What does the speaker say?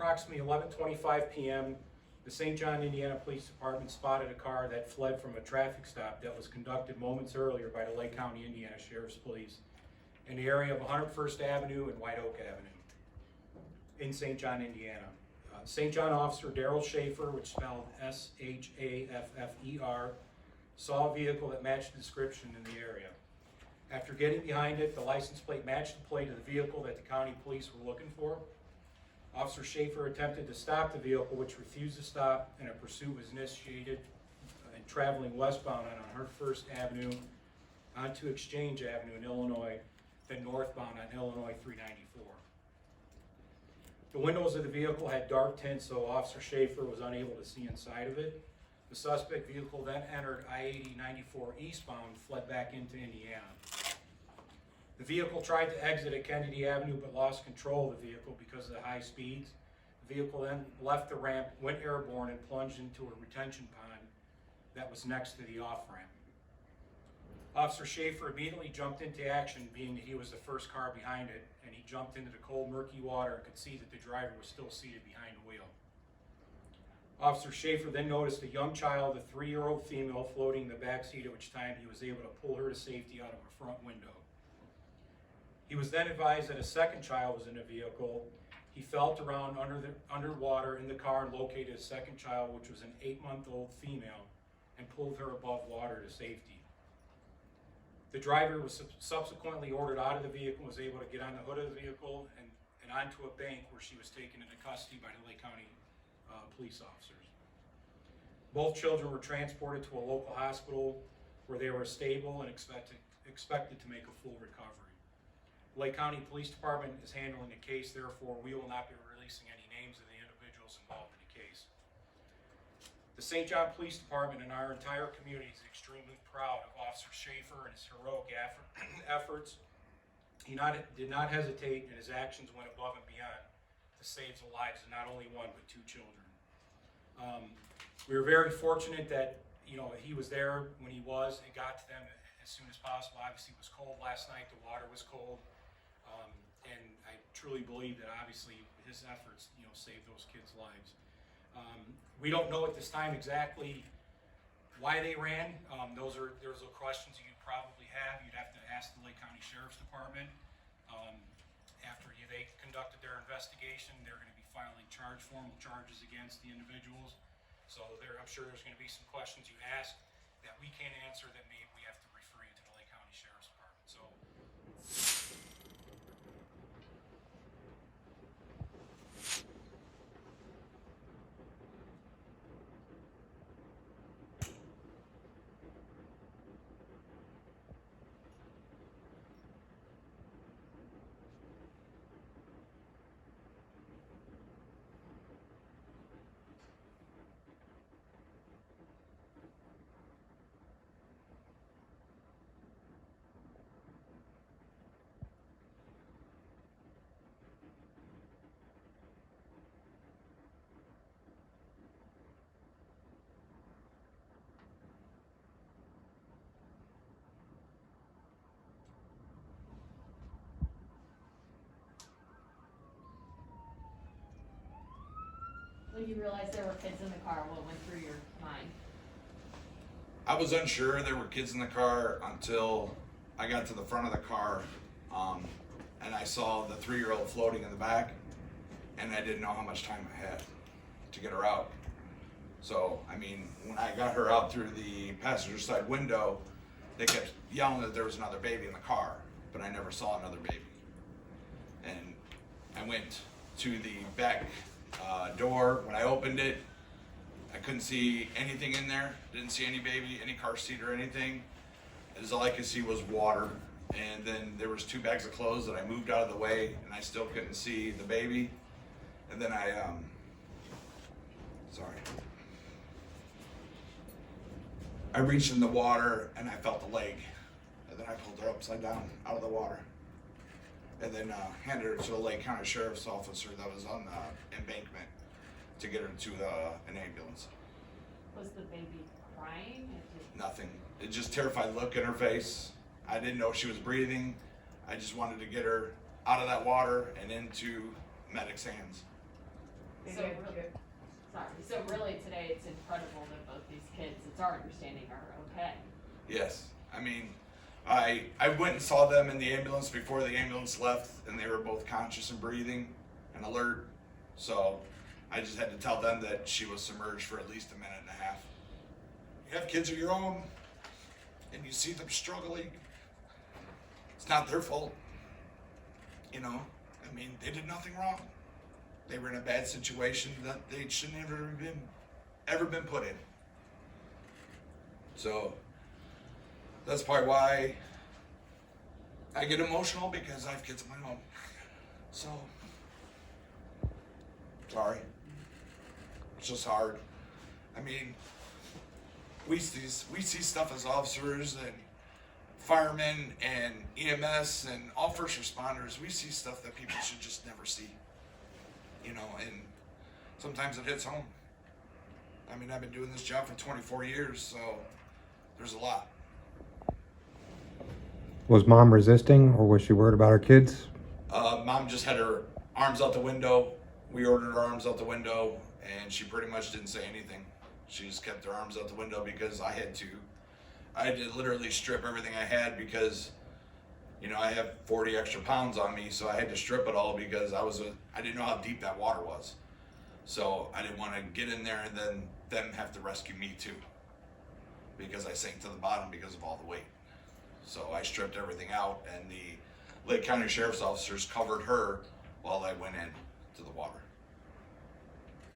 approximately 11:25 p.m., the St. John, Indiana Police Department spotted a car that fled from a traffic stop that was conducted moments earlier by the Lake County, Indiana Sheriff's Police in the area of 101st Avenue and White Oak Avenue in St. John, Indiana. St. John officer Daryl Schaefer, which spelled S-H-A-F-F-E-R, saw a vehicle that matched the description in the area. After getting behind it, the license plate matched the plate of the vehicle that the county police were looking for. Officer Schaefer attempted to stop the vehicle, which refused to stop, and a pursuit was initiated and traveling westbound on 101st Avenue onto Exchange Avenue in Illinois, then northbound on Illinois 394. The windows of the vehicle had dark tint, so Officer Schaefer was unable to see inside of it. The suspect vehicle then entered I-80-94 eastbound, fled back into Indiana. The vehicle tried to exit at Kennedy Avenue but lost control of the vehicle because of the high speeds. The vehicle then left the ramp, went airborne, and plunged into a retention pond that was next to the off-ramp. Officer Schaefer immediately jumped into action, being that he was the first car behind it, and he jumped into the cold, murky water and could see that the driver was still seated behind the wheel. Officer Schaefer then noticed a young child, a 3-year-old female, floating in the back seat, at which time he was able to pull her to safety out of a front window. He was then advised that a second child was in the vehicle. He felt around underwater in the car and located a second child, which was an 8-month-old female, and pulled her above water to safety. The driver was subsequently ordered out of the vehicle and was able to get on the hood of the vehicle and onto a bank, where she was taken into custody by the Lake County police officers. Both children were transported to a local hospital where they were stable and expected to make a full recovery. Lake County Police Department is handling the case, therefore we will not be releasing any names of the individuals involved in the case. The St. John Police Department and our entire community is extremely proud of Officer Schaefer and his heroic efforts. He did not hesitate, and his actions went above and beyond to save the lives of not only one but 2 children. We were very fortunate that he was there when he was and got to them as soon as possible. Obviously, it was cold last night. The water was cold, and I truly believe that obviously his efforts saved those kids' lives. We don't know at this time exactly why they ran. Those are questions you probably have. You'd have to ask the Lake County Sheriff's Department. After they conducted their investigation, they're going to be filing formal charges against the individuals. So I'm sure there's going to be some questions you ask that we can't answer, that maybe we have to refer you to the Lake County Sheriff's Department. So. When you realized there were kids in the car, what went through your mind? I was unsure there were kids in the car until I got to the front of the car, and I saw the 3-year-old floating in the back, and I didn't know how much time I had to get her out. So, when I got her out through the passenger side window, they kept yelling that there was another baby in the car, but I never saw another baby. And I went to the back door. When I opened it, I couldn't see anything in there. Didn't see any baby, any car seat or anything. All I could see was water. And then there was 2 bags of clothes that I moved out of the way, and I still couldn't see the baby. And then I reached in the water and I felt the leg. And then I pulled her upside down out of the water. And then handed her to the Lake County Sheriff's officer that was on the embankment to get her to an ambulance. Was the baby crying? Nothing. It just terrified look in her face. I didn't know if she was breathing. I just wanted to get her out of that water and into medics' hands. So really, sorry, so really today it's incredible that both these kids, it's our understanding, are okay. Yes, I mean, I went and saw them in the ambulance before the ambulance left, and they were both conscious and breathing and alert. So I just had to tell them that she was submerged for at least a minute and a half. You have kids of your own, and you see them struggling. It's not their fault. You know, I mean, they did nothing wrong. They were in a bad situation that they shouldn't have ever been put in. So that's probably why I get emotional, because I have kids of my own. So sorry. It's just hard. I mean, we see stuff as officers and firemen and EMS and all first responders. We see stuff that people should just never see. You know, and sometimes it hits home. I mean, I've been doing this job for 24 years, so there's a lot. Was mom resisting, or was she worried about her kids? Mom just had her arms out the window. We ordered her arms out the window, and she pretty much didn't say anything. She just kept her arms out the window because I had to literally strip everything I had, because, you know, I have 40 extra pounds on me, so I had to strip it all because I didn't know how deep that water was. So I didn't want to get in there and then them have to rescue me too, because I sank to the bottom because of all the weight. So I stripped everything out, and the Lake County Sheriff's officers covered her while I went in to the water.